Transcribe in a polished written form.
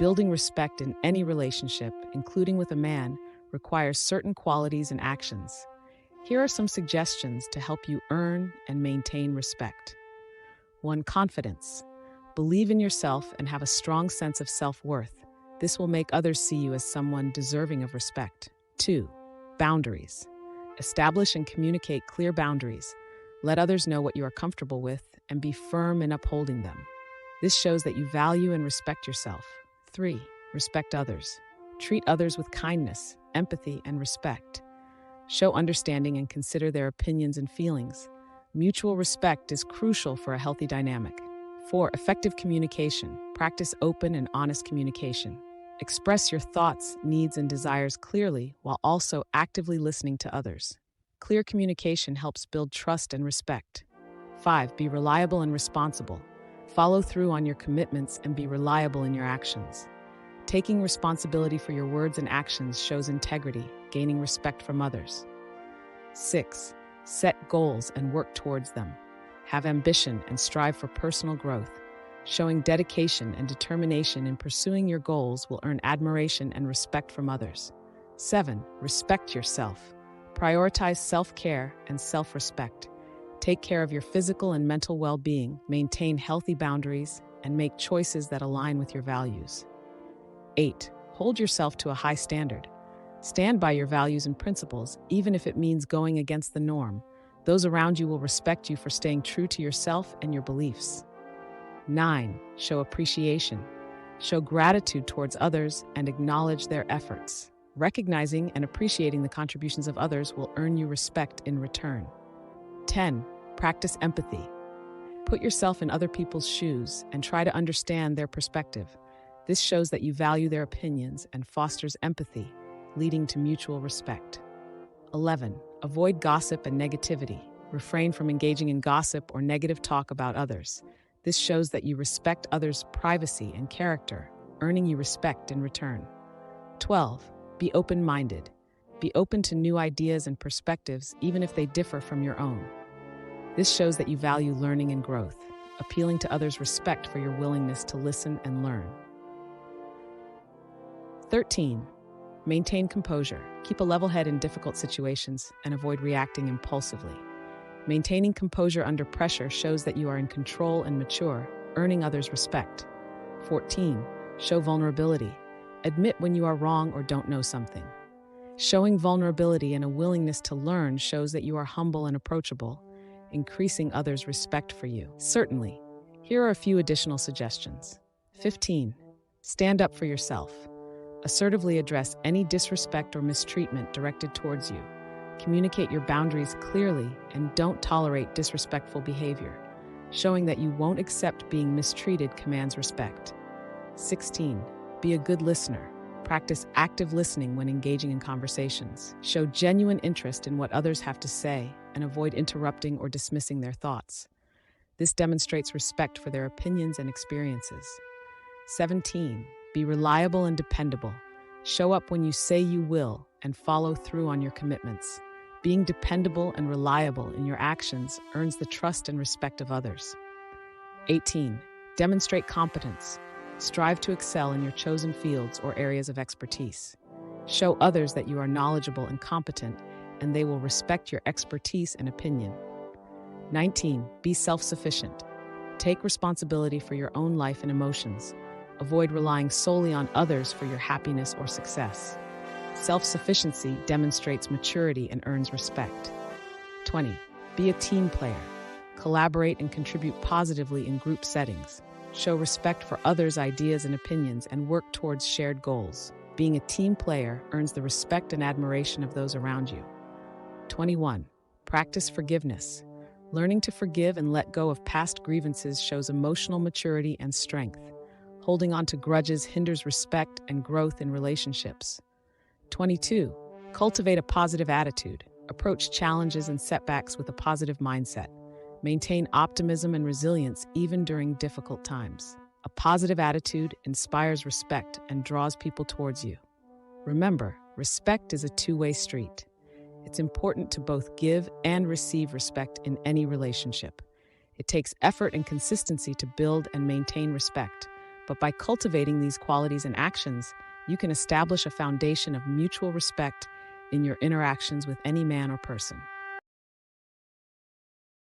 Building respect in any relationship, including with a man, requires certain qualities and actions. Here are some suggestions to help you earn and maintain respect. 1. Confidence. Believe in yourself and have a strong sense of self-worth. This will make others see you as someone deserving of respect. 2. Boundaries. Establish and communicate clear boundaries. Let others know what you are comfortable with and be firm in upholding them. This shows that you value and respect yourself. 3. Respect others. Treat others with kindness, empathy, and respect. Show understanding and consider their opinions and feelings. Mutual respect is crucial for a healthy dynamic. 4. Effective communication. Practice open and honest communication. Express your thoughts, needs, and desires clearly while also actively listening to others. Clear communication helps build trust and respect. 5. Be reliable and responsible. Follow through on your commitments and be reliable in your actions. Taking responsibility for your words and actions shows integrity, gaining respect from others. 6. Set goals and work towards them. Have ambition and strive for personal growth. Showing dedication and determination in pursuing your goals will earn admiration and respect from others. 7. Respect yourself. Prioritize self-care and self-respect. Take care of your physical and mental well-being, maintain healthy boundaries, and make choices that align with your values. 8. Hold yourself to a high standard. Stand by your values and principles, even if it means going against the norm. Those around you will respect you for staying true to yourself and your beliefs. 9. Show appreciation. Show gratitude towards others and acknowledge their efforts. Recognizing and appreciating the contributions of others will earn you respect in return. 10. Practice empathy. Put yourself in other people's shoes and try to understand their perspective. This shows that you value their opinions and fosters empathy, leading to mutual respect. 11. Avoid gossip and negativity. Refrain from engaging in gossip or negative talk about others. This shows that you respect others' privacy and character, earning you respect in return. 12. Be open-minded. Be open to new ideas and perspectives, even if they differ from your own. This shows that you value learning and growth, appealing to others' respect for your willingness to listen and learn. 13. Maintain composure. Keep a level head in difficult situations and avoid reacting impulsively. Maintaining composure under pressure shows that you are in control and mature, earning others' respect. 14. Show vulnerability. Admit when you are wrong or don't know something. Showing vulnerability and a willingness to learn shows that you are humble and approachable, increasing others' respect for you. Certainly, here are a few additional suggestions. 15. Stand up for yourself. Assertively address any disrespect or mistreatment directed towards you. Communicate your boundaries clearly and don't tolerate disrespectful behavior. Showing that you won't accept being mistreated commands respect. 16. Be a good listener. Practice active listening when engaging in conversations. Show genuine interest in what others have to say and avoid interrupting or dismissing their thoughts. This demonstrates respect for their opinions and experiences. 17. Be reliable and dependable. Show up when you say you will and follow through on your commitments. Being dependable and reliable in your actions earns the trust and respect of others. 18. Demonstrate competence. Strive to excel in your chosen fields or areas of expertise. Show others that you are knowledgeable and competent, and they will respect your expertise and opinion. 19. Be self-sufficient. Take responsibility for your own life and emotions. Avoid relying solely on others for your happiness or success. Self-sufficiency demonstrates maturity and earns respect. 20. Be a team player. Collaborate and contribute positively in group settings. Show respect for others' ideas and opinions and work towards shared goals. Being a team player earns the respect and admiration of those around you. 21. Practice forgiveness. Learning to forgive and let go of past grievances shows emotional maturity and strength. Holding on to grudges hinders respect and growth in relationships. 22. Cultivate a positive attitude. Approach challenges and setbacks with a positive mindset. Maintain optimism and resilience even during difficult times. A positive attitude inspires respect and draws people towards you. Remember, respect is a two-way street. It's important to both give and receive respect in any relationship. It takes effort and consistency to build and maintain respect, But by cultivating these qualities and actions, you can establish a foundation of mutual respect in your interactions with any man or person.